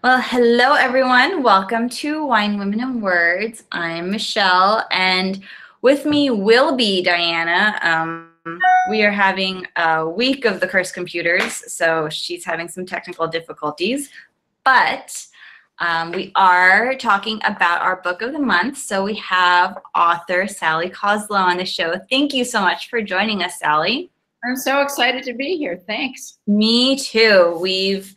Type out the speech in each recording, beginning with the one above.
Well, hello everyone. Welcome to Wine, Women, and Words. I'm Michelle, and with me will be Diana. We are having a week of the cursed computers, so she's having some technical difficulties, but we are talking about our book of the month. So we have author Sally Koslow on the show. Thank you so much for joining us, Sally. I'm so excited to be here. Thanks. Me too. We've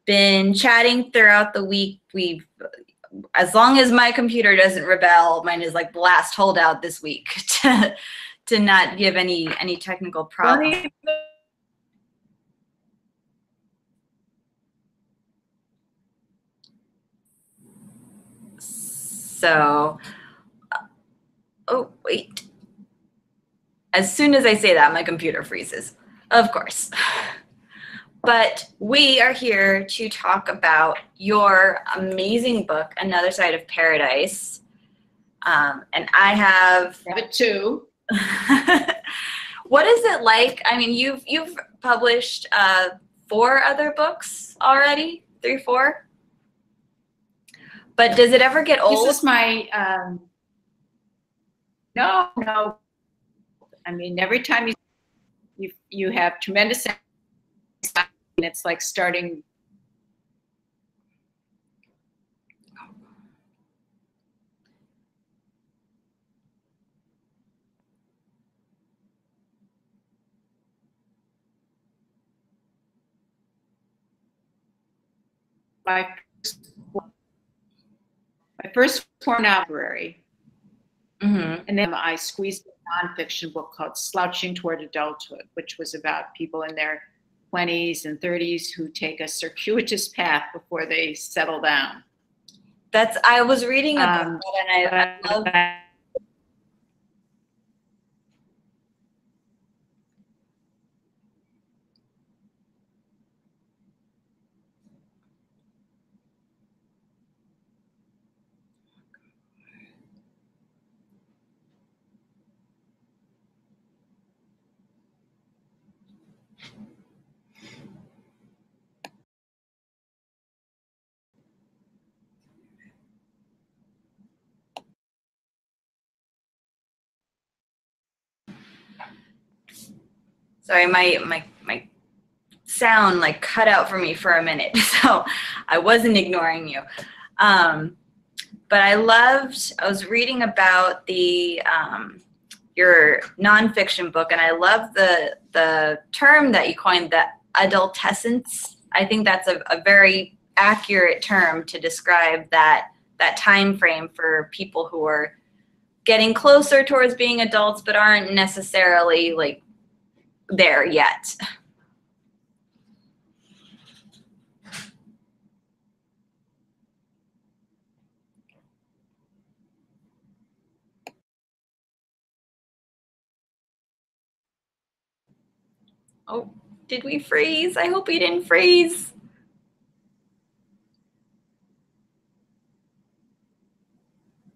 been chatting throughout the week. As long as my computer doesn't rebel, mine is like the last holdout this week to not give any technical problems. So, oh wait. As soon as I say that, my computer freezes, of course. But we are here to talk about your amazing book, Another Side of Paradise. And I have it too. What is it like? I mean, you've published 4 other books already, 3, 4. But does it ever get old? This is my no. I mean, every time you have tremendous, it's like starting. My first library, and then I squeezed a nonfiction book called Slouching Toward Adulthood, which was about people in their 20s and 30s who take a circuitous path before they settle down. I was reading about that, and I love. Sorry, my sound like cut out for me for a minute, so I wasn't ignoring you. But I was reading about your nonfiction book, and I love the term that you coined, the adultescence. I think that's a very accurate term to describe that time frame for people who are getting closer towards being adults but aren't necessarily like there yet. Oh, did we freeze? I hope we didn't freeze.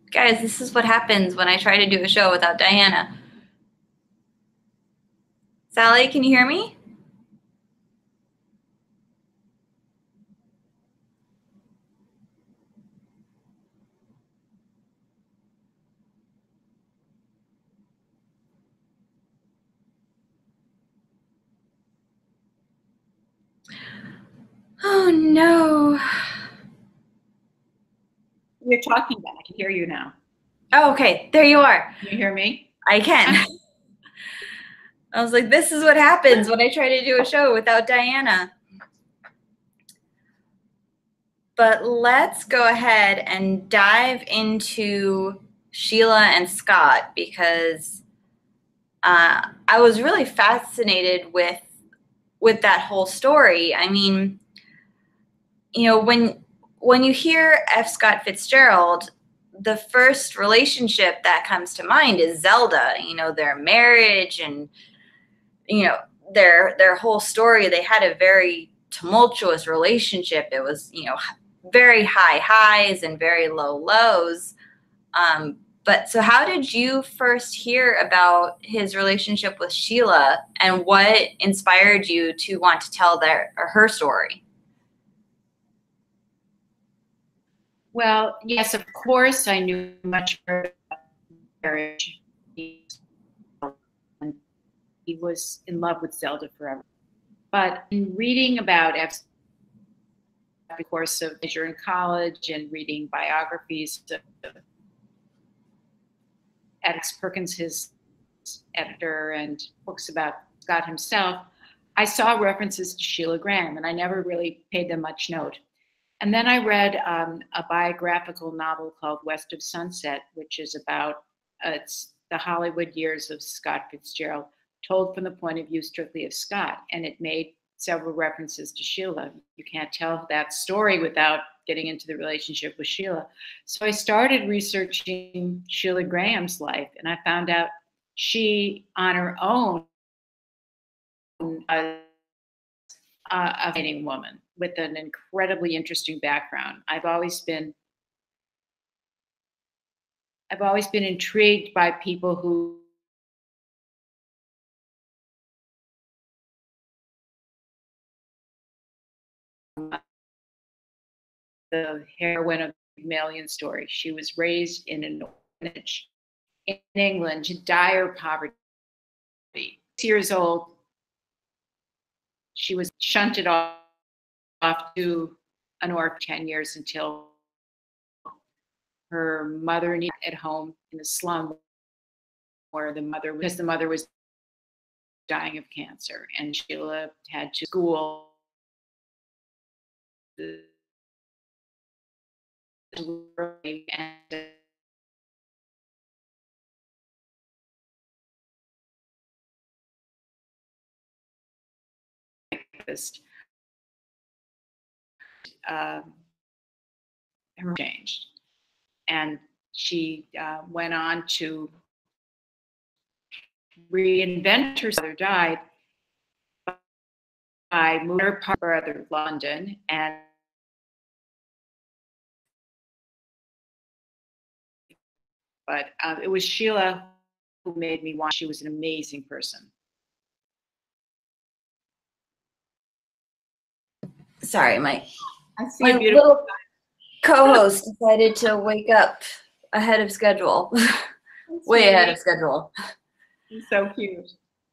Guys, this is what happens when I try to do a show without Diana. Sally, can you hear me? Oh no. You're talking about. I can hear you now. Oh, okay, there you are. Can you hear me? I can. I was like, this is what happens when I try to do a show without Diana. But let's go ahead and dive into Sheila and Scott, because I was really fascinated with that whole story. I mean, you know, when you hear F. Scott Fitzgerald, the first relationship that comes to mind is Zelda. You know, their marriage and, you know, their whole story. They had a very tumultuous relationship. It was, you know, very high highs and very low lows. But so how did you first hear about his relationship with Sheila, and what inspired you to want to tell her story? Well, yes, of course, I knew much about marriage. And he was in love with Zelda forever. But in reading about F's the course of major in college and reading biographies of Alex Perkins, his editor, and books about Scott himself, I saw references to Sheila Graham, and I never really paid them much note. And then I read a biographical novel called West of Sunset, which is about it's the Hollywood years of Scott Fitzgerald, told from the point of view strictly of Scott, and it made several references to Sheila. You can't tell that story without getting into the relationship with Sheila. So I started researching Sheila Graham's life, and I found out she, on her own, was a fascinating woman with an incredibly interesting background. I've always been intrigued by people who the heroine of the Pygmalion story. She was raised in an orphanage in England to dire poverty. 6 years old, she was shunted off to an orphan 10 years until her mother needed at home in the slum where because the mother was dying of cancer, and Sheila had to school and um, changed, and she went on to reinvent herself. Her mother died by moving her brother to London, and but it was Sheila who made me want. She was an amazing person. Sorry, my I see my a beautiful little co-host decided to wake up ahead of schedule, way ahead of schedule. He's so cute.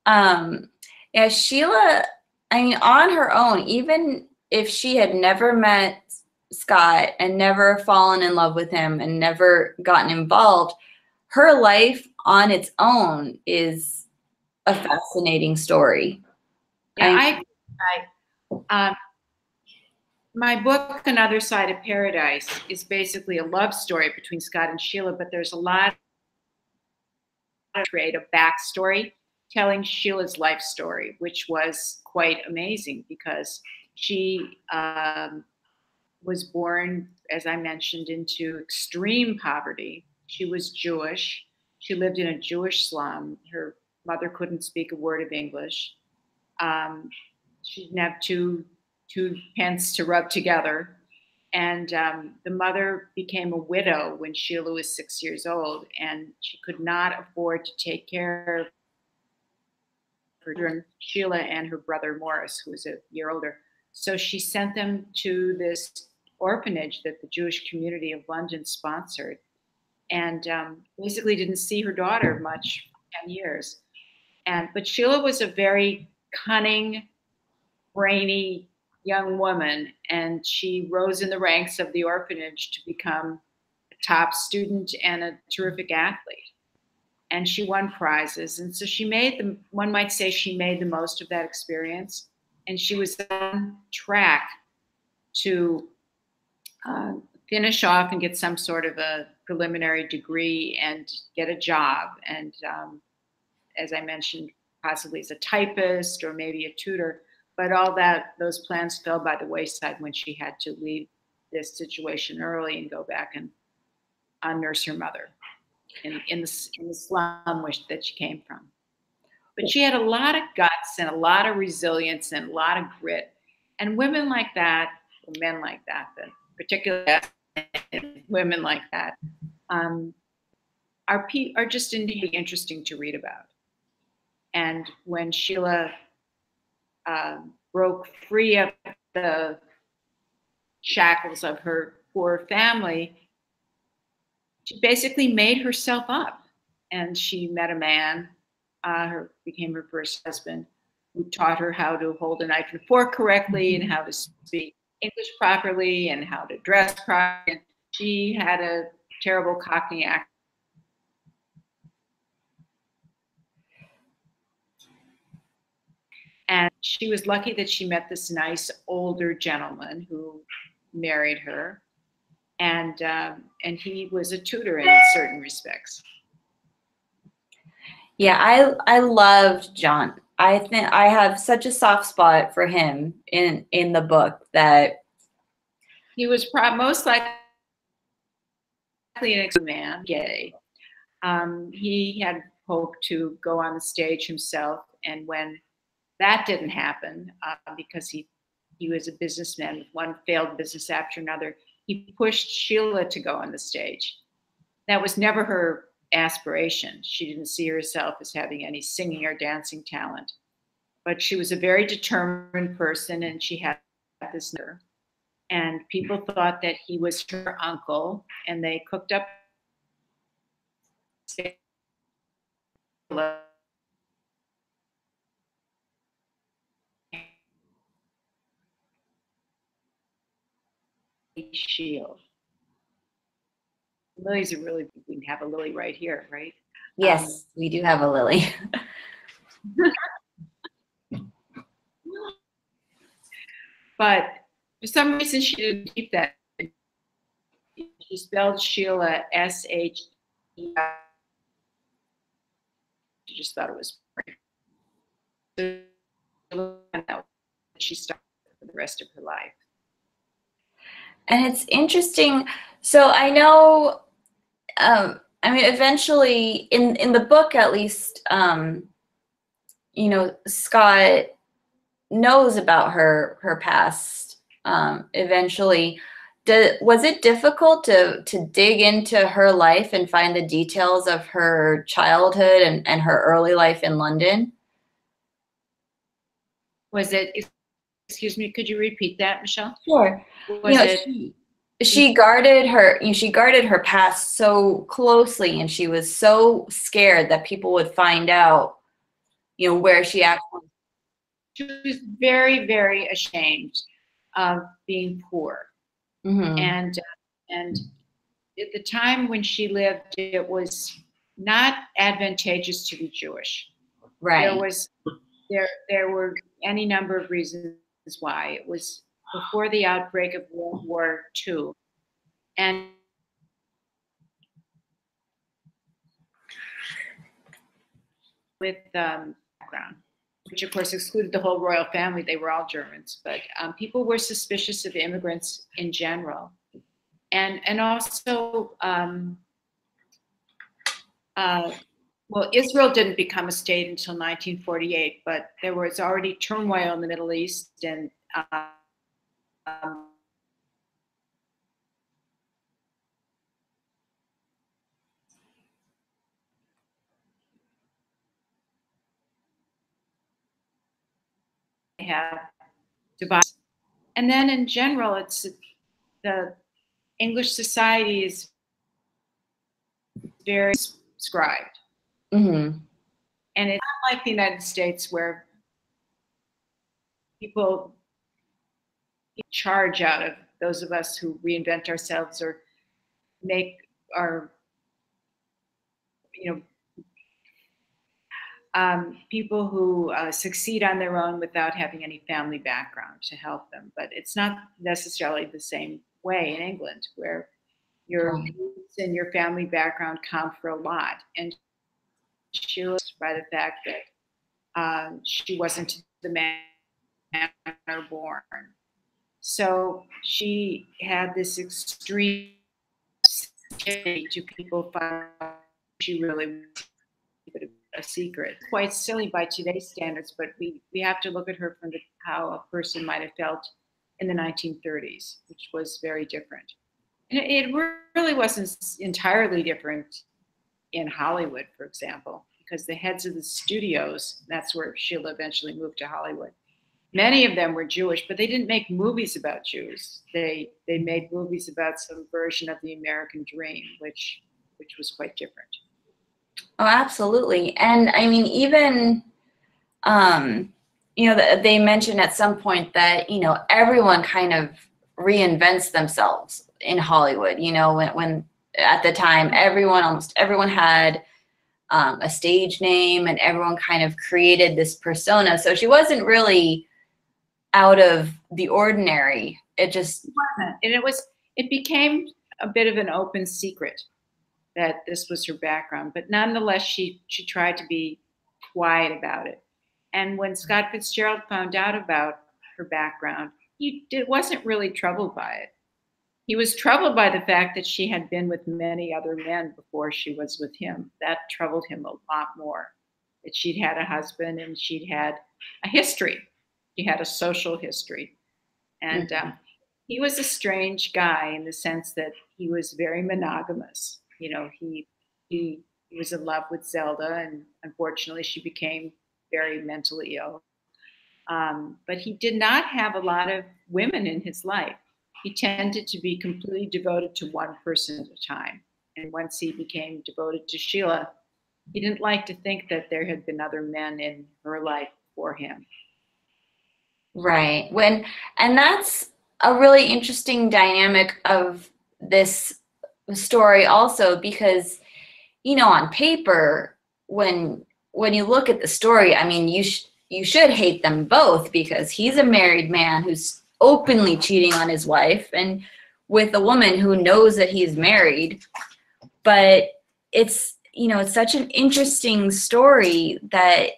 Yeah, Sheila, I mean, on her own, even if she had never met Scott and never fallen in love with him and never gotten involved, her life on its own is a fascinating story. Yeah, my book, Another Side of Paradise, is basically a love story between Scott and Sheila, but there's a lot of creative backstory telling Sheila's life story, which was quite amazing because she was born, as I mentioned, into extreme poverty. She was Jewish. She lived in a Jewish slum. Her mother couldn't speak a word of English. She didn't have two pence to rub together. And the mother became a widow when Sheila was 6 years old, and she could not afford to take care of her children, Sheila and her brother Morris, who was a year older. So she sent them to this orphanage that the Jewish community of London sponsored, and basically didn't see her daughter much for 10 years. But Sheila was a very cunning, brainy young woman, and she rose in the ranks of the orphanage to become a top student and a terrific athlete. And she won prizes, and so one might say she made the most of that experience, and she was on track to finish off and get some sort of a preliminary degree and get a job, and as I mentioned, possibly as a typist or maybe a tutor. But those plans fell by the wayside when she had to leave this situation early and go back and nurse her mother in the slum that she came from. But she had a lot of guts and a lot of resilience and a lot of grit. And women like that, or men like that, but particularly women like that, are just indeed interesting to read about. And when Sheila broke free of the shackles of her poor family, she basically made herself up. And she met a man, became her first husband, who taught her how to hold a knife and fork correctly and how to speak English properly and how to dress properly. She had a terrible Cockney accent. And she was lucky that she met this nice older gentleman who married her. And he was a tutor in certain respects. Yeah, I loved John. I think I have such a soft spot for him in the book that He was most likely an ex-man, gay. He had hoped to go on the stage himself, and when that didn't happen, because he was a businessman with one failed business after another, he pushed Sheila to go on the stage. That was never her aspiration. She didn't see herself as having any singing or dancing talent, but she was a very determined person, and she had this nerve. And people thought that he was her uncle, and they cooked up shield. Lilies are really, we have a lily right here, right? yes, we do have a Lily. But for some reason, she didn't keep that. She spelled Sheila S-H-E-I. She just thought it was boring. She started for the rest of her life. And it's interesting. So I know, I mean, eventually, in the book at least, you know, Scott knows about her past. Eventually, was it difficult to dig into her life and find the details of her childhood and her early life in London? Was it? Excuse me, could you repeat that, Michelle? Sure. Was You know, it? she guarded her, you know, she guarded her past so closely, and she was so scared that people would find out, you know, where she actually. She was very, very ashamed of being poor. Mm-hmm. And at the time when she lived, it was not advantageous to be Jewish. Right. There were any number of reasons why. It was before the outbreak of World War II, and with background, which of course excluded the whole royal family. They were all Germans, but people were suspicious of immigrants in general, and also. Well, Israel didn't become a state until 1948, but there was already turmoil in the Middle East, and they have divides. And then in general, it's the English society is very prescribed. Mm-hmm. And it's not like the United States where people charge out of those of us who reinvent ourselves or make our, you know, people who succeed on their own without having any family background to help them. But it's not necessarily the same way in England, where your roots and your family background count for a lot. And she was by the fact that she wasn't the manner born. So she had this extreme to people find she really was a secret. Quite silly by today's standards, but we have to look at her from how a person might have felt in the 1930s, which was very different. And it really wasn't entirely different in Hollywood, for example, because the heads of the studios, that's where Sheila eventually moved to Hollywood, Many of them were Jewish, but they didn't make movies about Jews. They made movies about some version of the American dream, which was quite different. Oh, absolutely. And I mean, even, um, they mentioned at some point that, everyone kind of reinvents themselves in Hollywood, when at the time, almost everyone had a stage name and everyone kind of created this persona. So she wasn't really out of the ordinary. It just, and it became a bit of an open secret that this was her background, but nonetheless, she tried to be quiet about it. And when Scott Fitzgerald found out about her background, he wasn't really troubled by it. He was troubled by the fact that she had been with many other men before she was with him. That troubled him a lot more. That she'd had a husband and she'd had a history. She had a social history. And he was a strange guy in the sense that he was very monogamous. He was in love with Zelda, and unfortunately, she became very mentally ill. But he did not have a lot of women in his life. He tended to be completely devoted to one person at a time. And once he became devoted to Sheila, he didn't like to think that there had been other men in her life before him. right. And that's a really interesting dynamic of this story also, because, on paper, when you look at the story, I mean, you should hate them both, because he's a married man who's openly cheating on his wife and with a woman who knows that he's married. But it's such an interesting story that,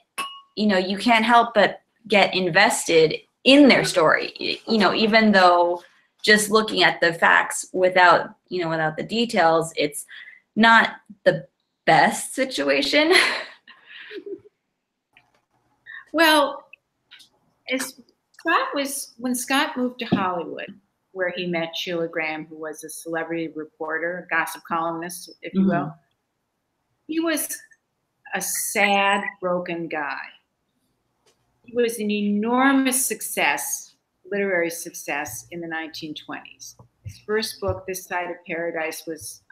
you can't help but get invested in their story, even though just looking at the facts without the details, it's not the best situation. Well, when Scott moved to Hollywood, where he met Sheila Graham, who was a celebrity reporter, a gossip columnist, if you will, he was a sad, broken guy. He was an enormous success, literary success, in the 1920s. His first book, This Side of Paradise, was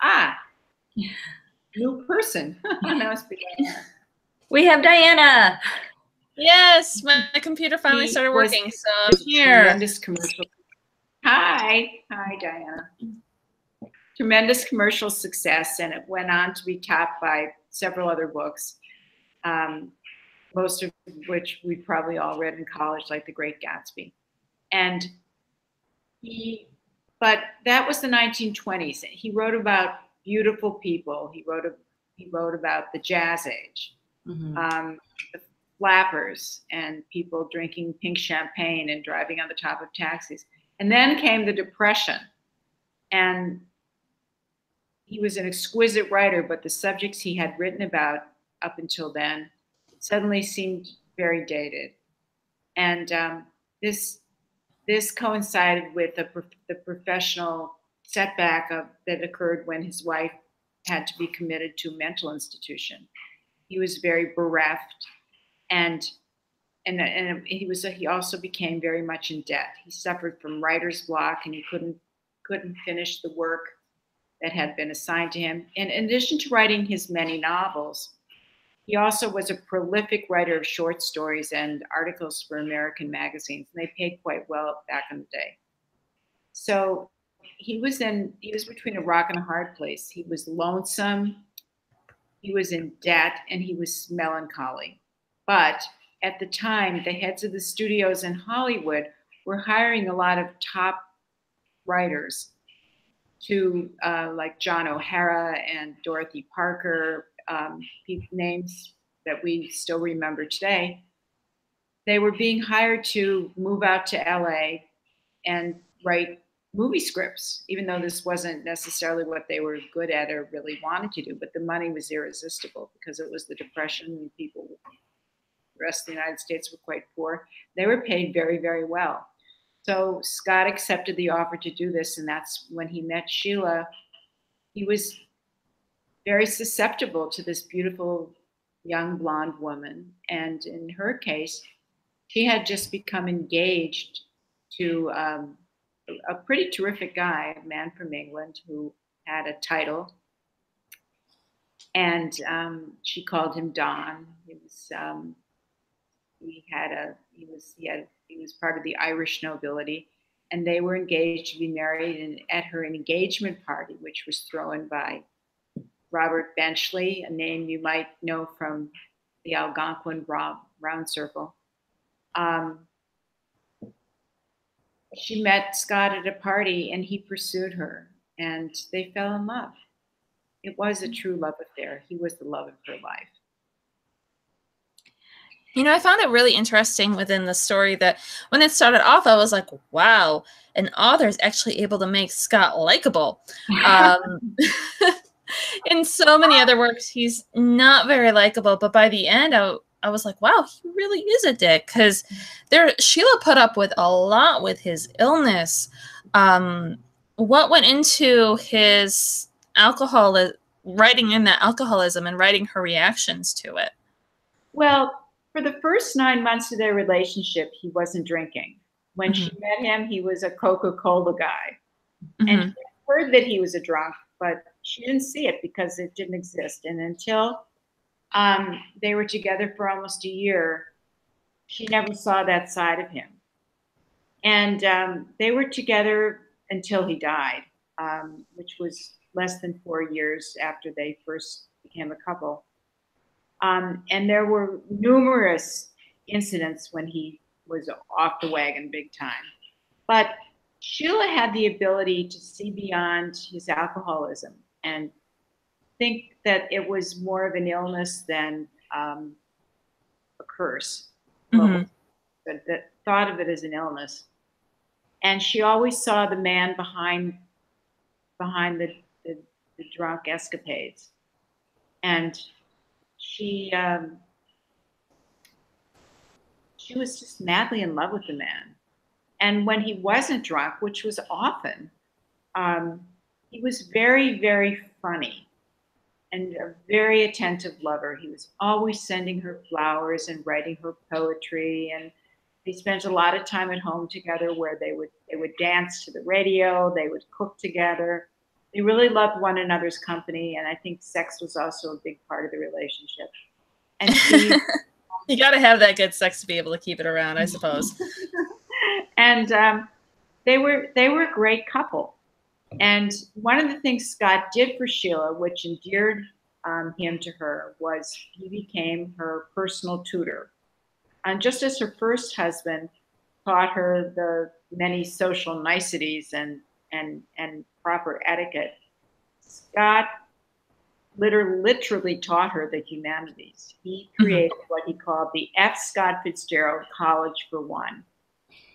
new person. We have Diana. Yes, my computer finally started working, so I'm here. Tremendous commercial. Hi, Diana. Tremendous commercial success, and it went on to be topped by several other books, most of which we probably all read in college, like The Great Gatsby. But that was the 1920s. He wrote about beautiful people. He wrote about the Jazz Age, the flappers, and people drinking pink champagne and driving on the top of taxis. And then came the Depression, and he was an exquisite writer, but the subjects he had written about up until then suddenly seemed very dated. And this coincided with the professional setback that occurred when his wife had to be committed to a mental institution. He was very bereft, and he also became very much in debt. He suffered from writer's block, and he couldn't finish the work that had been assigned to him. And in addition to writing his many novels, he also was a prolific writer of short stories and articles for American magazines, and they paid quite well back in the day. So he was between a rock and a hard place. He was lonesome, he was in debt, and he was melancholy. But at the time, the heads of the studios in Hollywood were hiring a lot of top writers to like John O'Hara and Dorothy Parker, names that we still remember today. They were being hired to move out to LA and write movie scripts, even though this wasn't necessarily what they were good at or really wanted to do, but the money was irresistible because it was the Depression and the rest of the United States were quite poor. They were paid very, very well. So Scott accepted the offer to do this, and that's when he met Sheila. He was very susceptible to this beautiful young blonde woman, and in her case, She had just become engaged to a pretty terrific guy, a man from England who had a title, and she called him Don. He was part of the Irish nobility, and they were engaged to be married. And at her engagement party, which was thrown by Robert Benchley, a name you might know from the Algonquin Round Circle, she met Scott at a party, and he pursued her, and they fell in love. It was a true love affair. He was the love of her life. You know, I found it really interesting within the story that when it started off, I was like, wow, an author is actually able to make Scott likable. In so many other works, he's not very likable, but by the end, I was like, wow, he really is a dick, because Sheila put up with a lot with his illness. What went into his writing in that alcoholism and writing her reactions to it? Well, for the first 9 months of their relationship, he wasn't drinking. When she met him, he was a Coca-Cola guy. And she heard that he was a drunk, but she didn't see it because it didn't exist. And until they were together for almost a year, she never saw that side of him. And they were together until he died, which was less than 4 years after they first became a couple. And there were numerous incidents when he was off the wagon big time. But Sheila had the ability to see beyond his alcoholism and think that it was more of an illness than a curse. That thought of it as an illness. And she always saw the man behind the drunk escapades. And she was just madly in love with the man. And when he wasn't drunk, which was often, he was very, very funny and a very attentive lover. He was always sending her flowers and writing her poetry. And they spent a lot of time at home together where they would dance to the radio, they would cook together. They really loved one another's company, and I think sex was also a big part of the relationship. And you got to have that good sex to be able to keep it around, I suppose. And they were a great couple. And one of the things Scott did for Sheila, which endeared him to her, was he became her personal tutor. And just as her first husband taught her the many social niceties and proper etiquette, Scott literally taught her the humanities. He created what he called the F. Scott Fitzgerald College for One.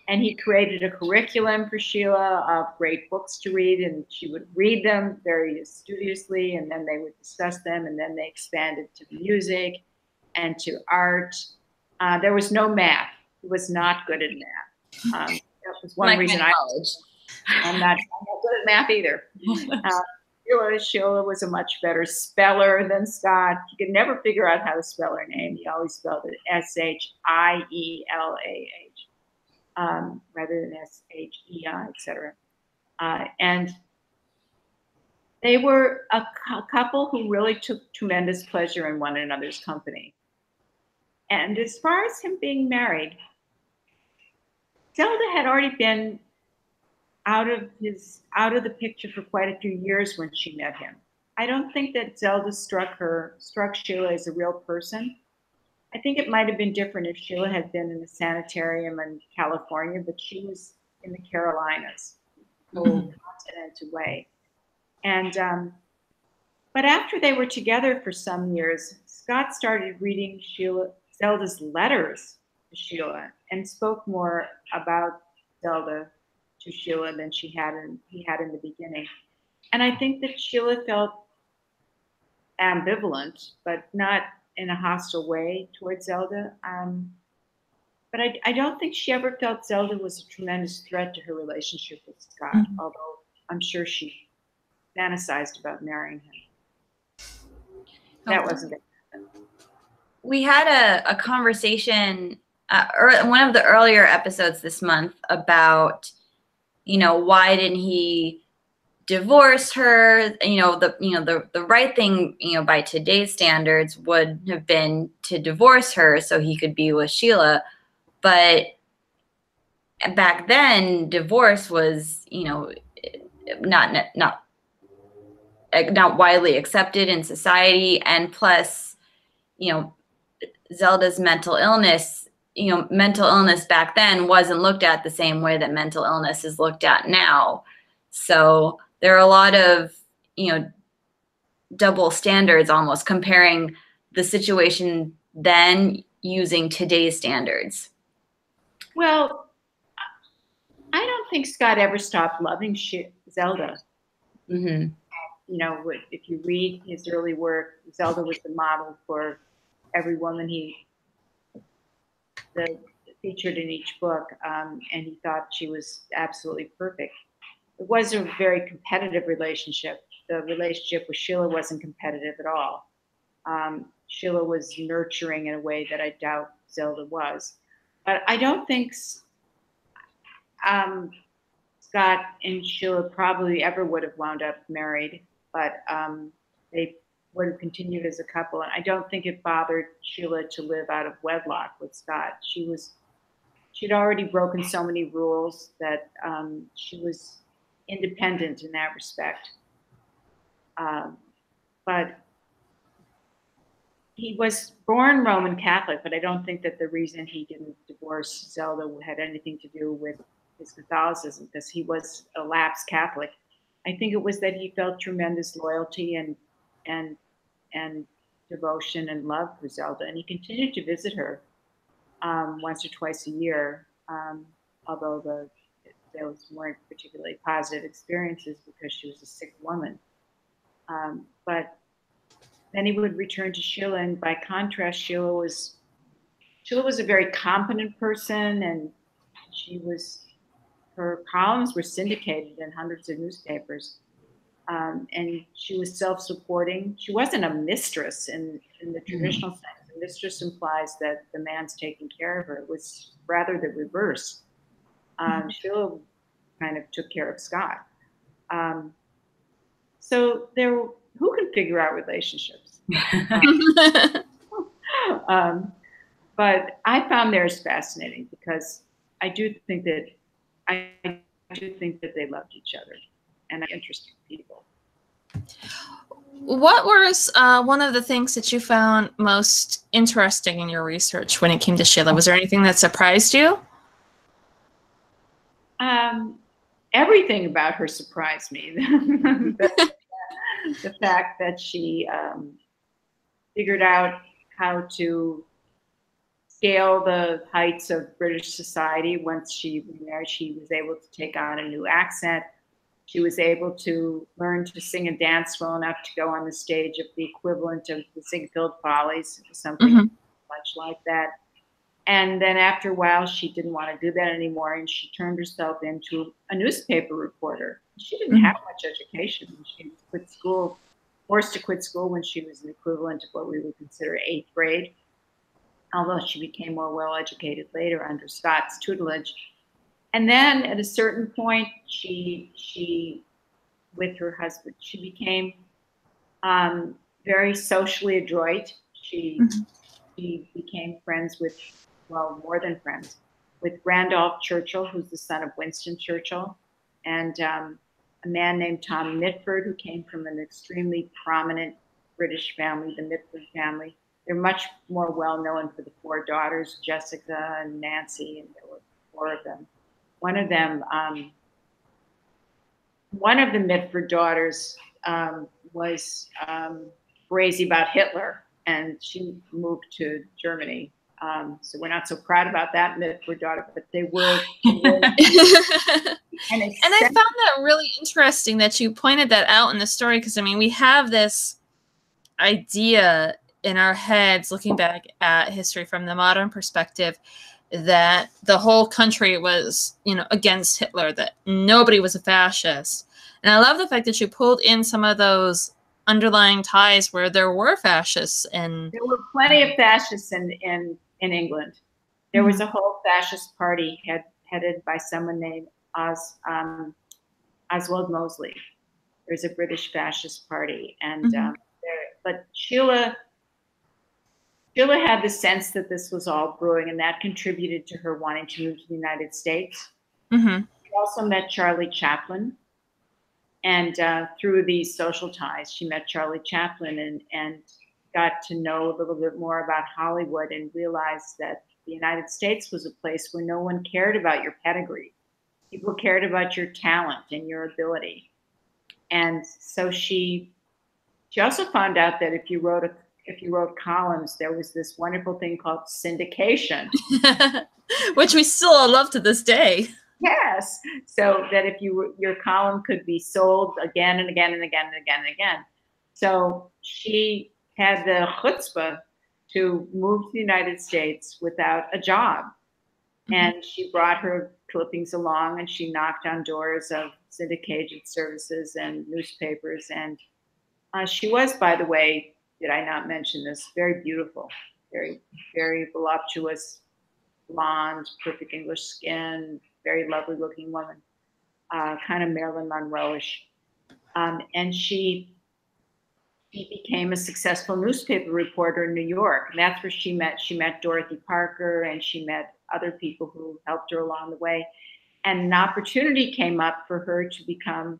And he created a curriculum for Sheila of great books to read, and she would read them very studiously, and then they would discuss them, and then they expanded to music and to art. There was no math. He was not good at math. That was one reason I'm not good at math either. Sheila was a much better speller than Scott. He could never figure out how to spell her name. He always spelled it S-H-I-E-L-A-H rather than S-H-E-I, etc. And they were a couple who really took tremendous pleasure in one another's company. And as far as him being married, Zelda had already been out of the picture for quite a few years when she met him. I don't think that Zelda struck Sheila as a real person. I think it might have been different if Sheila had been in a sanitarium in California, but she was in the Carolinas, a whole continent away. And but after they were together for some years, Scott started reading Zelda's letters to Sheila and spoke more about Zelda to Sheila than he had in the beginning. And I think that Sheila felt ambivalent, but not in a hostile way towards Zelda. But I don't think she ever felt Zelda was a tremendous threat to her relationship with Scott, although I'm sure she fantasized about marrying him. That wasn't going to happen. We had a conversation one of the earlier episodes this month about, why didn't he divorce her? The right thing, by today's standards would have been to divorce her so he could be with Sheila. But back then, divorce was, not widely accepted in society. And plus, Zelda's mental illness, mental illness back then wasn't looked at the same way that mental illness is looked at now. So there are a lot of, double standards almost, comparing the situation then using today's standards. Well, I don't think Scott ever stopped loving Zelda. Mm-hmm. If you read his early work, Zelda was the model for every woman he featured in each book, and he thought she was absolutely perfect. It was a very competitive relationship. The relationship with Sheila wasn't competitive at all. Sheila was nurturing in a way that I doubt Zelda was. But I don't think Scott and Sheila probably ever would have wound up married, but they would have continued as a couple. And I don't think it bothered Sheila to live out of wedlock with Scott. She'd already broken so many rules that she was independent in that respect. But he was born Roman Catholic, but I don't think that the reason he didn't divorce Zelda had anything to do with his Catholicism, because he was a lapsed Catholic. I think it was that he felt tremendous loyalty and devotion and love for Zelda, and he continued to visit her once or twice a year, although those weren't particularly positive experiences because she was a sick woman. But then he would return to Sheila, and by contrast, Sheila was a very competent person, and her columns were syndicated in hundreds of newspapers, and she was self-supporting. She wasn't a mistress in the traditional sense. A mistress implies that the man's taking care of her. It was rather the reverse. Sheila kind of took care of Scott. So who can figure out relationships? But I found theirs fascinating because I do think that they loved each other and are interesting people. What was one of the things that you found most interesting in your research when it came to Sheila? Was there anything that surprised you? Everything about her surprised me. The fact that she figured out how to scale the heights of British society. Once she remarried, she was able to take on a new accent. She was able to learn to sing and dance well enough to go on the stage of the equivalent of the Ziegfeld Follies, something much like that. And then after a while, she didn't want to do that anymore, and she turned herself into a newspaper reporter. She didn't have much education. She quit school, forced to quit school when she was the equivalent of what we would consider 8th grade, although she became more well-educated later under Scott's tutelage. And then at a certain point, she with her husband, she became very socially adroit. She became friends with, well, more than friends, with Randolph Churchill, who's the son of Winston Churchill, and a man named Tom Mitford, who came from an extremely prominent British family, the Mitford family. They're much more well known for the 4 daughters, Jessica and Nancy, and there were 4 of them. One of the Mitford daughters was crazy about Hitler, and she moved to Germany. So we're not so proud about that Mitford daughter, but they were. And I found that really interesting that you pointed that out in the story, because I mean, we have this idea in our heads looking back at history from the modern perspective that the whole country was, against Hitler, that nobody was a fascist. And I love the fact that you pulled in some of those underlying ties where there were fascists, and there were plenty of fascists in England. there was a whole fascist party headed by someone named Oswald Mosley. There's a British fascist party, and but Sheila had the sense that this was all brewing, and that contributed to her wanting to move to the United States. She also met Charlie Chaplin, and through these social ties, she met Charlie Chaplin and got to know a little bit more about Hollywood and realized that the United States was a place where no one cared about your pedigree. People cared about your talent and your ability. And so she also found out that if you wrote columns, there was this wonderful thing called syndication, which we still love to this day. Yes, so that if your column could be sold again and again and again and again and again. So she had the chutzpah to move to the United States without a job, and she brought her clippings along, and she knocked on doors of syndication services and newspapers, and she was, by the way, did I not mention this, very beautiful, very, very voluptuous, blonde, perfect English skin, very lovely looking woman, kind of Marilyn Monroe-ish. And she became a successful newspaper reporter in New York. And that's where she met Dorothy Parker, and she met other people who helped her along the way. And an opportunity came up for her to become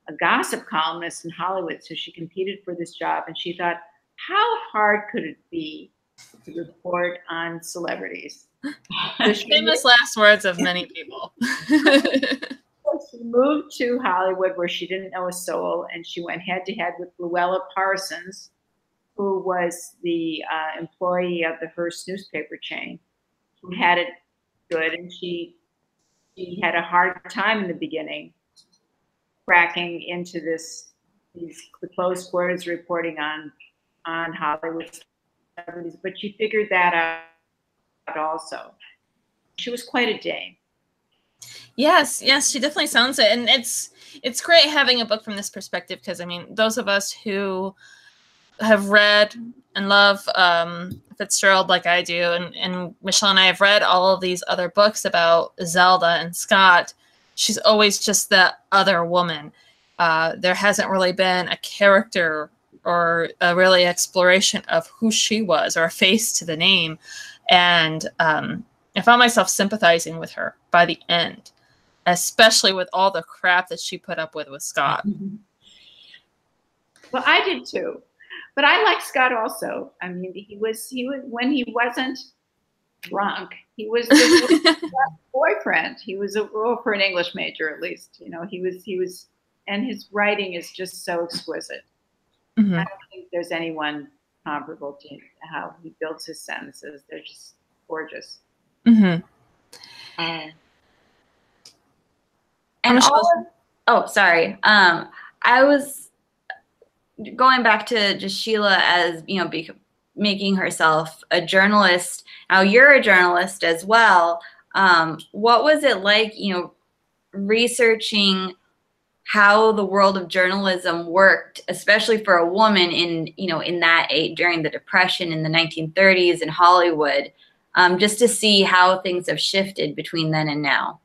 a gossip columnist in Hollywood. So she competed for this job, and she thought, how hard could it be to report on celebrities? So famous last words of many people. She moved to Hollywood, where she didn't know a soul, and she went head to head with Luella Parsons, who was the employee of the Hearst newspaper chain, who had it good, and she had a hard time in the beginning cracking into the closed quarters reporting on Hollywood celebrities, but she figured that out also. She was quite a dame. Yes, she definitely sounds it, and it's great having a book from this perspective, because I mean, those of us who have read and love Fitzgerald like I do, and Michelle and I have read all of these other books about Zelda and Scott. She's always just that other woman. There hasn't really been a character or a really exploration of who she was, or a face to the name. And I found myself sympathizing with her by the end, especially with all the crap that she put up with Scott. Well, I did too, but I like Scott also. I mean, he was when he wasn't drunk, he was the boyfriend. He was for an English major, at least. You know, he was, and his writing is just so exquisite. I don't think there's anyone comparable to how he builds his sentences. They're just gorgeous. And sorry. I was going back to just Sheila as, you know, making herself a journalist. Now you're a journalist as well. What was it like, you know, researching how the world of journalism worked, especially for a woman in that age, during the Depression in the 1930s in Hollywood, just to see how things have shifted between then and now?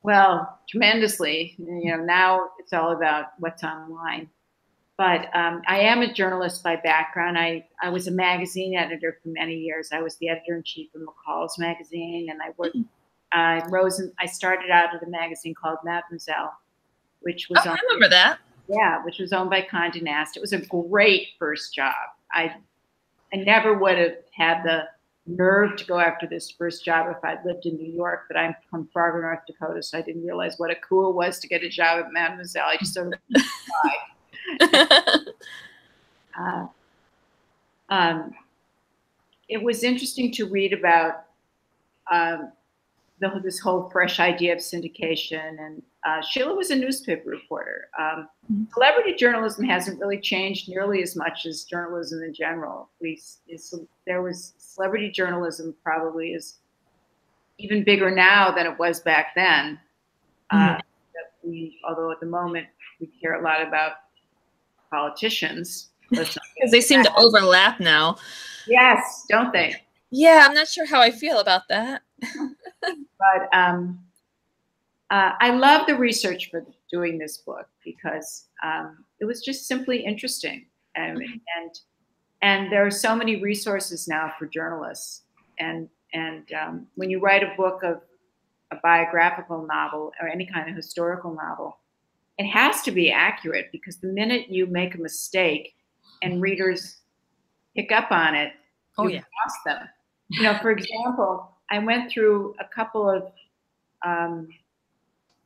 Well, tremendously. You know, now it's all about what's online. But I am a journalist by background. I was a magazine editor for many years. I was the editor-in-chief of McCall's magazine, and I started out at a magazine called Mademoiselle, which was I remember that. Yeah, which was owned by Condé Nast. It was a great first job. I never would have had the nerve to go after this first job if I'd lived in New York, but I'm from Fargo, North Dakota, so I didn't realize what a cool it was to get a job at Mademoiselle. I just sort of it was interesting to read about this whole fresh idea of syndication, and Sheila was a newspaper reporter. Celebrity journalism hasn't really changed nearly as much as journalism in general. There was celebrity journalism probably is even bigger now than it was back then. Although at the moment we care a lot about politicians. Because they seem to overlap now. Yes, don't they? Yeah, I'm not sure how I feel about that. But I love the research for doing this book because it was just simply interesting, and there are so many resources now for journalists. And when you write a book of a biographical novel or any kind of historical novel, it has to be accurate because the minute you make a mistake and readers pick up on it, Oh, you've yeah. lost them. You know, for example, I went through a couple of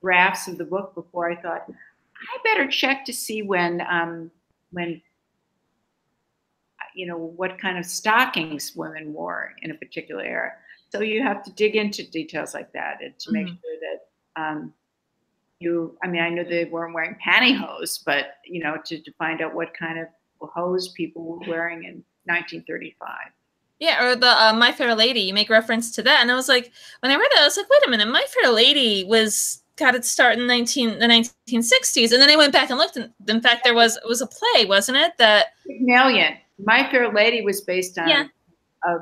drafts of the book before I thought I better check to see when you know what kind of stockings women wore in a particular era. So you have to dig into details like that and to make sure that I mean, I know they weren't wearing pantyhose, but you know, to find out what kind of hose people were wearing in 1935. Yeah, or the My Fair Lady. You make reference to that, and I was like, when I read that, I was like, wait a minute, My Fair Lady got its start in the 1960s, and then I went back and looked, and in fact, it was a play, wasn't it? That Pygmalion. My Fair Lady was based on yeah. a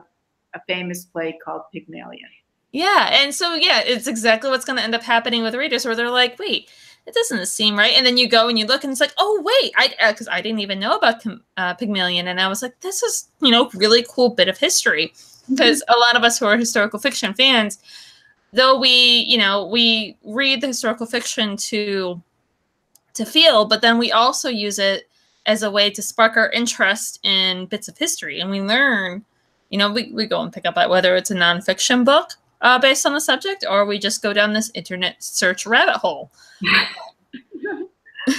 famous play called Pygmalion. Yeah, and so yeah, it's exactly what's going to end up happening with readers, where they're like, wait, it doesn't seem right, and then you go and you look, and it's like, oh wait, because I didn't even know about Pygmalion, and I was like, this is really cool bit of history, because a lot of us who are historical fiction fans, though we read the historical fiction to feel, but then we also use it as a way to spark our interest in bits of history, and we learn. We go and pick up at whether it's a nonfiction book based on the subject, or we just go down this internet search rabbit hole.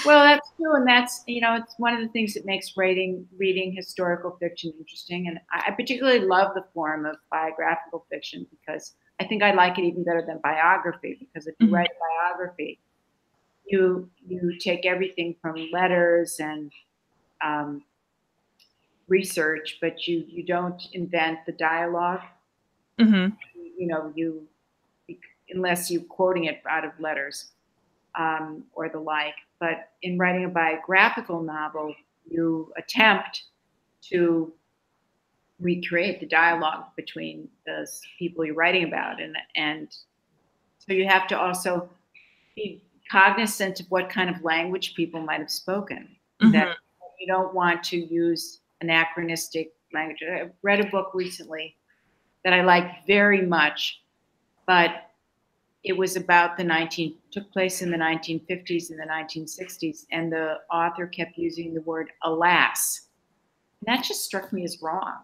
Well, that's true, and that's it's one of the things that makes reading historical fiction interesting. And I particularly love the form of biographical fiction because I think I like it even better than biography. Because if you write a biography, you take everything from letters and research, but you don't invent the dialogue. Unless you're quoting it out of letters or the like. But in writing a biographical novel, you attempt to recreate the dialogue between those people you're writing about, and so you have to also be cognizant of what kind of language people might have spoken. That you don't want to use anachronistic language. I read a book recently that I liked very much, but it was about took place in the 1950s and the 1960s, and the author kept using the word alas. And that just struck me as wrong.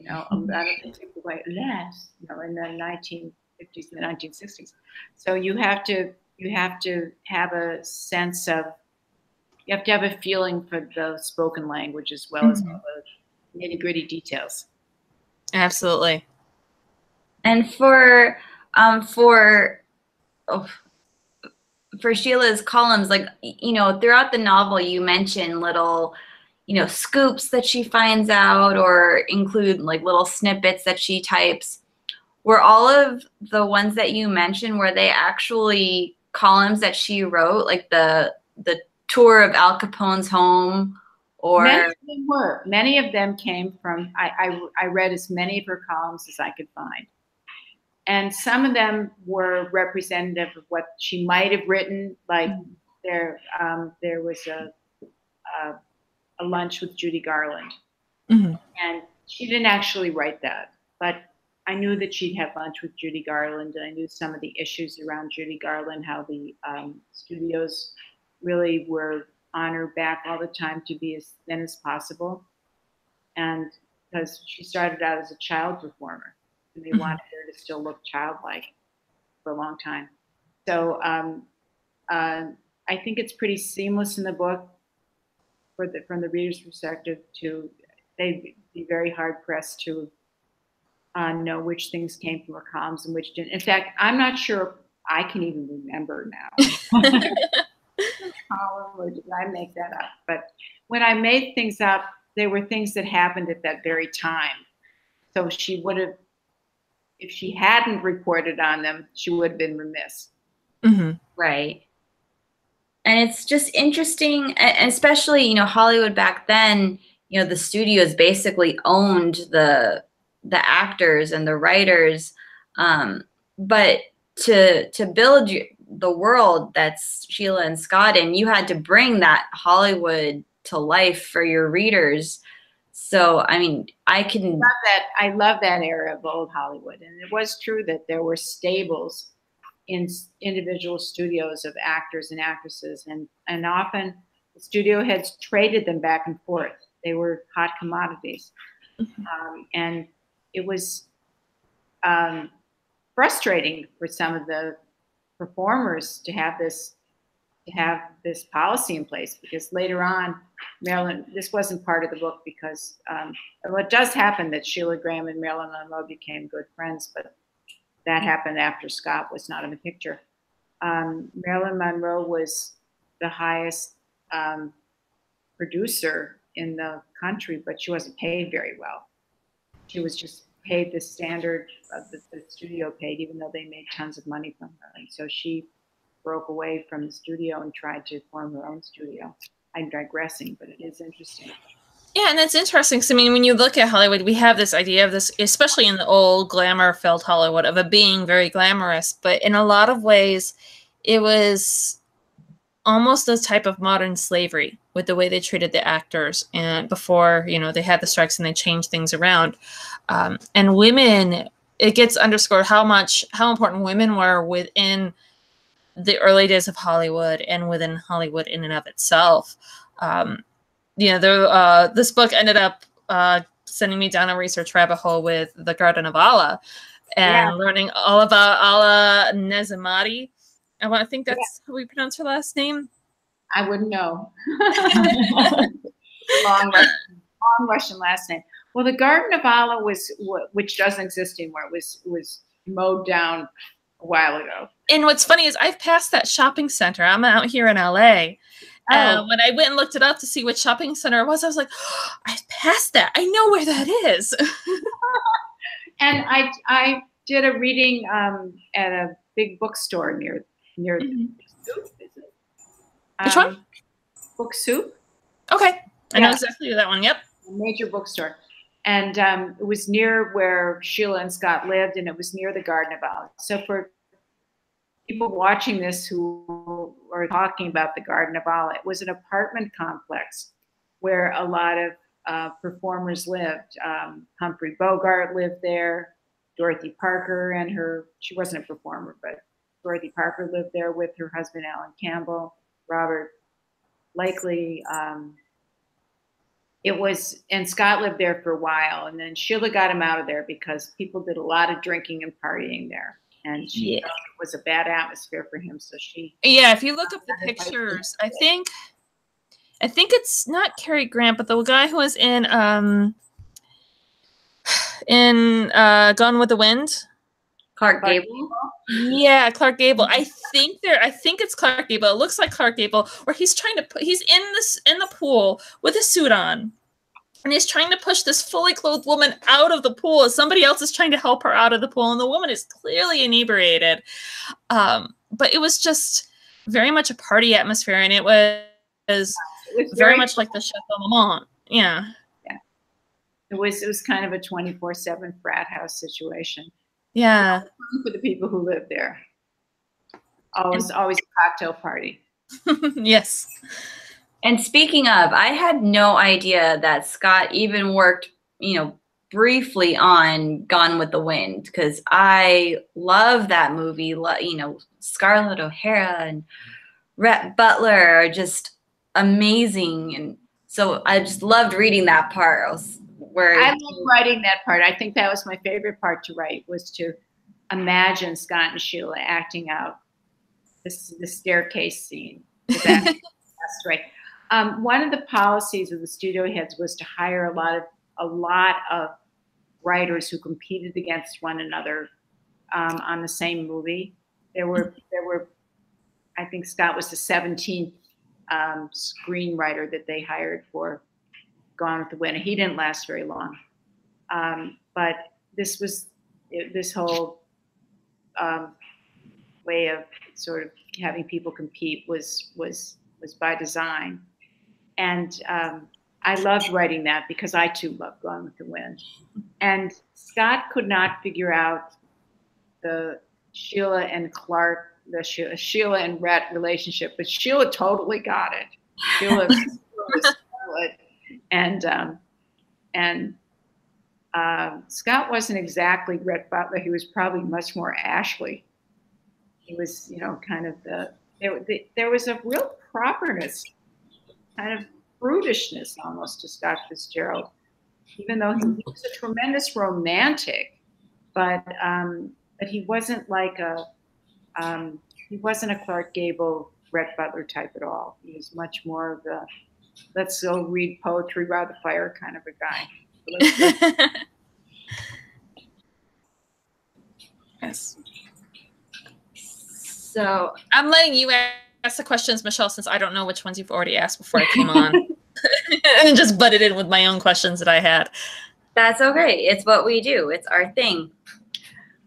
I don't think the way alas, in the 1950s and the 1960s. So you have to have a sense of, you have to have a feeling for the spoken language as well as all the nitty-gritty details. Absolutely. And for Sheila's columns, like, throughout the novel, you mention little, scoops that she finds out or include like little snippets that she types. Were all of the ones that you mentioned, were they actually columns that she wrote, like the tour of Al Capone's home? Or many of them were. Many of them came from, I read as many of her columns as I could find. And some of them were representative of what she might have written. Like there was a lunch with Judy Garland, and she didn't actually write that, but I knew that she'd had lunch with Judy Garland, and I knew some of the issues around Judy Garland, how the studios really were on her back all the time to be as thin as possible, and because she started out as a child performer. And they wanted her to still look childlike for a long time. So I think it's pretty seamless in the book from the reader's perspective. They'd be very hard pressed to know which things came from her columns and which didn't. In fact, I'm not sure I can even remember now. Or did I make that up? But when I made things up, they were things that happened at that very time. So she would have, if she hadn't reported on them, she would have been remiss. Right. And it's just interesting, especially, Hollywood back then, the studios basically owned the the actors and the writers, but to build the world that's Sheila and Scott in, you had to bring that Hollywood to life for your readers. So, I mean, I love that era of old Hollywood. And it was true that there were stables in individual studios of actors and actresses. And often the studio heads traded them back and forth. They were hot commodities. And it was frustrating for some of the performers to have this policy in place, because later on, Marilyn, this wasn't part of the book because well, it does happen that Sheila Graham and Marilyn Monroe became good friends, but that happened after Scott was not in the picture. Marilyn Monroe was the highest producer in the country, but she wasn't paid very well. She was just paid the standard of the studio paid, even though they made tons of money from her. And so she broke away from the studio and tried to form her own studio. I'm digressing, but it is interesting. Yeah, and it's interesting because, I mean, when you look at Hollywood, we have this idea of this, especially in the old glamour-filled Hollywood, of it being very glamorous. But in a lot of ways, it was almost a type of modern slavery with the way they treated the actors. And before, you know, they had the strikes and they changed things around. And women, it gets underscored how important women were within the early days of Hollywood and within Hollywood in and of itself. You know, this book ended up sending me down a research rabbit hole with the Garden of Allah and learning all about Allah Nezamati. I think that's how we pronounce her last name. I wouldn't know. long Russian last name. Well, the Garden of Allah which doesn't exist anymore, was mowed down a while ago. And what's funny is I've passed that shopping center. I'm out here in LA. When I went and looked it up to see which shopping center it was, I was like, oh, I passed that. I know where that is. And I did a reading at a big bookstore near Mm-hmm. Soup, is it? Which one? Book Soup. Okay. I know exactly that one. Yep. A major bookstore. And it was near where Sheila and Scott lived, and it was near the Garden of Allah. So for people watching this who are talking about the Garden of Allah, it was an apartment complex where a lot of performers lived. Humphrey Bogart lived there. Dorothy Parker and she wasn't a performer, but Dorothy Parker lived there with her husband, Alan Campbell. Robert Blakely. And Scott lived there for a while, and then Sheila got him out of there because people did a lot of drinking and partying there, and she felt it was a bad atmosphere for him. So if you look up the pictures, I think it's not Cary Grant, but the guy who was in Gone with the Wind. Clark Gable? Yeah, Clark Gable. I think it's Clark Gable. It looks like Clark Gable, where he's in the pool with a suit on, and he's trying to push this fully clothed woman out of the pool as somebody else is trying to help her out of the pool, and the woman is clearly inebriated. But it was just very much a party atmosphere, and it was very much like the Chateau Marmont. Yeah. Yeah. It was kind of a 24/7 frat house situation. Yeah. For the people who live there. Always a cocktail party. Yes. And speaking of, I had no idea that Scott even worked, briefly on Gone with the Wind, because I love that movie. Scarlett O'Hara and Rhett Butler are just amazing. And so I just loved reading that part. I love writing that part. I think that was my favorite part to write, was to imagine Scott and Sheila acting out the staircase scene. That's right. One of the policies of the studio heads was to hire a lot of writers who competed against one another on the same movie. There were I think Scott was the 17th screenwriter that they hired for Gone with the Wind. He didn't last very long, but this whole way of sort of having people compete was by design. And I loved writing that because I too loved Gone with the Wind. And Scott could not figure out the Sheila and Clark, the Sheila and Rhett relationship, but Sheila totally got it. Sheila was and Scott wasn't exactly Rhett Butler. He was probably much more Ashley. He was, kind of there was a real properness, kind of prudishness almost to Scott Fitzgerald, even though he was a tremendous romantic, but he wasn't like he wasn't a Clark Gable, Rhett Butler type at all. He was much more of the let's go read poetry by the fire kind of a guy. Yes. So I'm letting you ask the questions, Michelle, since I don't know which ones you've already asked before I came on. And just butted in with my own questions that I had. That's okay. It's what we do. It's our thing.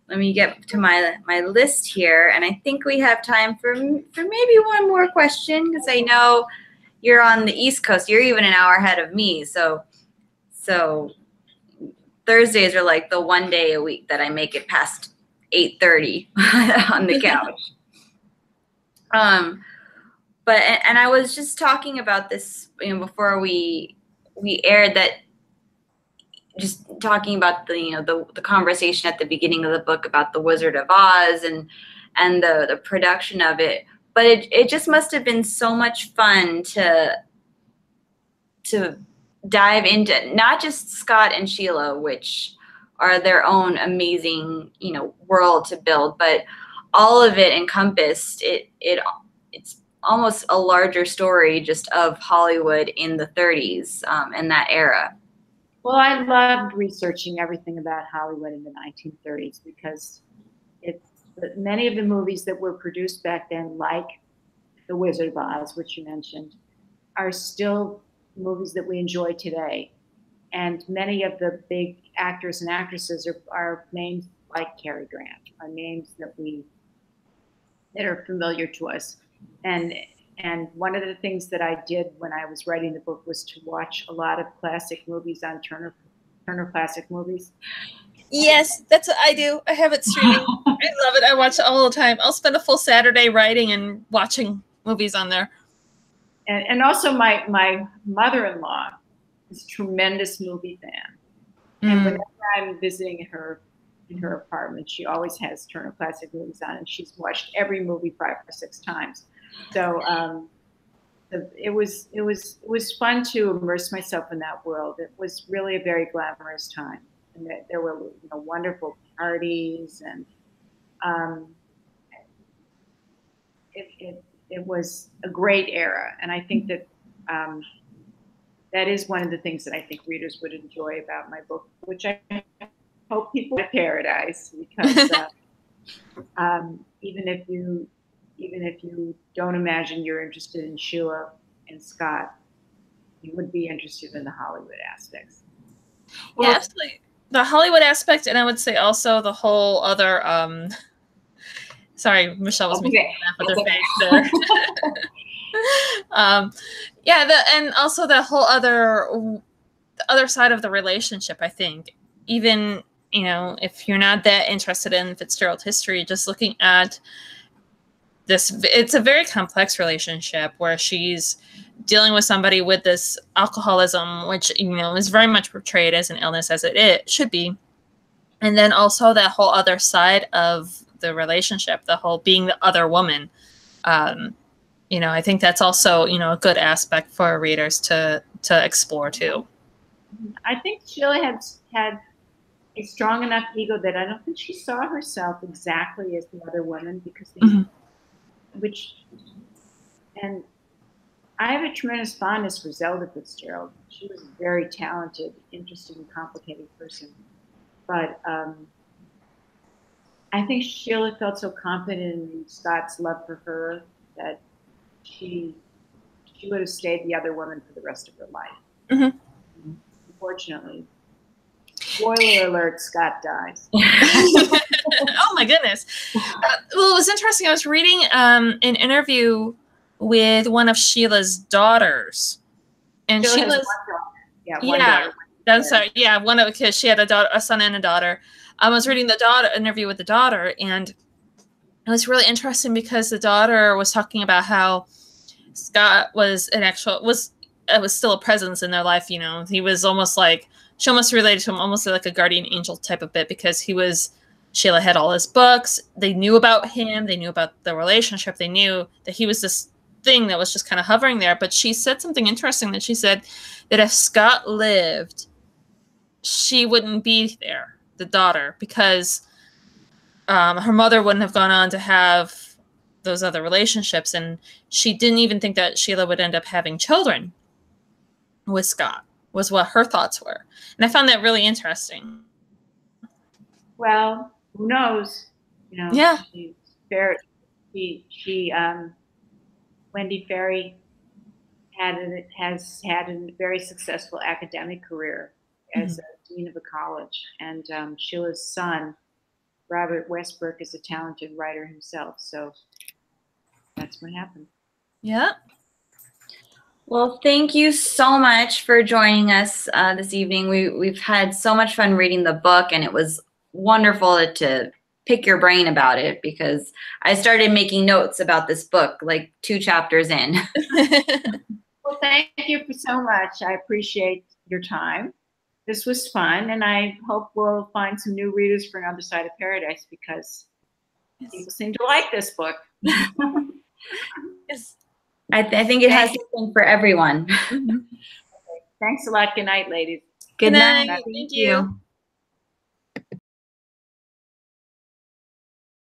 Let me get to my list here, and I think we have time for maybe one more question, because I know you're on the East Coast. You're even an hour ahead of me, so Thursdays are like the one day a week that I make it past 8:30 on the couch. But I was just talking about this, before we aired, that just talking about the conversation at the beginning of the book about the Wizard of Oz and the production of it. But it just must have been so much fun to dive into not just Scott and Sheila, which are their own amazing, world to build, but all of it encompassed. It's almost a larger story just of Hollywood in the 30s and that era. Well, I loved researching everything about Hollywood in the 1930s because many of the movies that were produced back then, like The Wizard of Oz, which you mentioned, are still movies that we enjoy today. And many of the big actors and actresses are names like Cary Grant, are names that are familiar to us. And one of the things that I did when I was writing the book was to watch a lot of classic movies on Turner Classic Movies. Yes, that's what I do. I have it streaming. I love it. I watch it all the time. I'll spend a full Saturday writing and watching movies on there. And also my mother-in-law is a tremendous movie fan. And whenever I'm visiting her in her apartment, she always has Turner Classic Movies on, and she's watched every movie 5 or 6 times. So it was fun to immerse myself in that world. It was really a very glamorous time, and there were wonderful parties, and it was a great era. And I think that that is one of the things that I think readers would enjoy about my book, which I hope people at Paradise, because even if you don't imagine you're interested in Sheila and Scott, you would be interested in the Hollywood aspects. Well, yeah, absolutely. The Hollywood aspect, and I would say also the whole other sorry, Michelle was making a laugh with her face there. And also the whole other side of the relationship, I think. Even, if you're not that interested in Fitzgerald history, just looking at this, it's a very complex relationship where she's dealing with somebody with this alcoholism, which, is very much portrayed as an illness, as it should be. And then also that whole other side of the relationship, the whole being the other woman. I think that's also, a good aspect for readers to explore too. I think Sheila had a strong enough ego that I don't think she saw herself exactly as the other woman, because and I have a tremendous fondness for Zelda Fitzgerald. She was a very talented, interesting, complicated person. But I think Sheila felt so confident in Scott's love for her that she would have stayed the other woman for the rest of her life. Mm-hmm. Unfortunately, spoiler alert, Scott dies. Oh my goodness. Well, it was interesting. I was reading an interview with one of Sheila's daughters, And Sheila has Sheila's, one daughter. Yeah, one yeah, daughter. that's right. Yeah, one of because she had a son and a daughter. I was reading the daughter interview with the daughter, and it was really interesting because the daughter was talking about how Scott was was still a presence in their life. You know, he was almost like she almost related to him almost like a guardian angel type of bit because Sheila had all his books. They knew about him. They knew about the relationship. They knew that he was this thing that was just kind of hovering there. But she said something interesting that she said that if Scott lived, she wouldn't be there, the daughter, because her mother wouldn't have gone on to have those other relationships. And she didn't even think that Sheila would end up having children with Scott, was what her thoughts were. And I found that really interesting. Well, who knows? You know, yeah. Wendy Ferry has had a very successful academic career as a dean of a college, and Sheila's son, Robert Westbrook, is a talented writer himself. So that's what happened. Yeah. Well, thank you so much for joining us this evening. We've had so much fun reading the book, and it was wonderful to pick your brain about it because I started making notes about this book like 2 chapters in. Well, thank you so much. I appreciate your time. This was fun, and I hope we'll find some new readers for Another Side of Paradise because people seem to like this book. Yes. I think it has something for everyone. Thanks a lot. Good night, ladies. Good night. Thank you.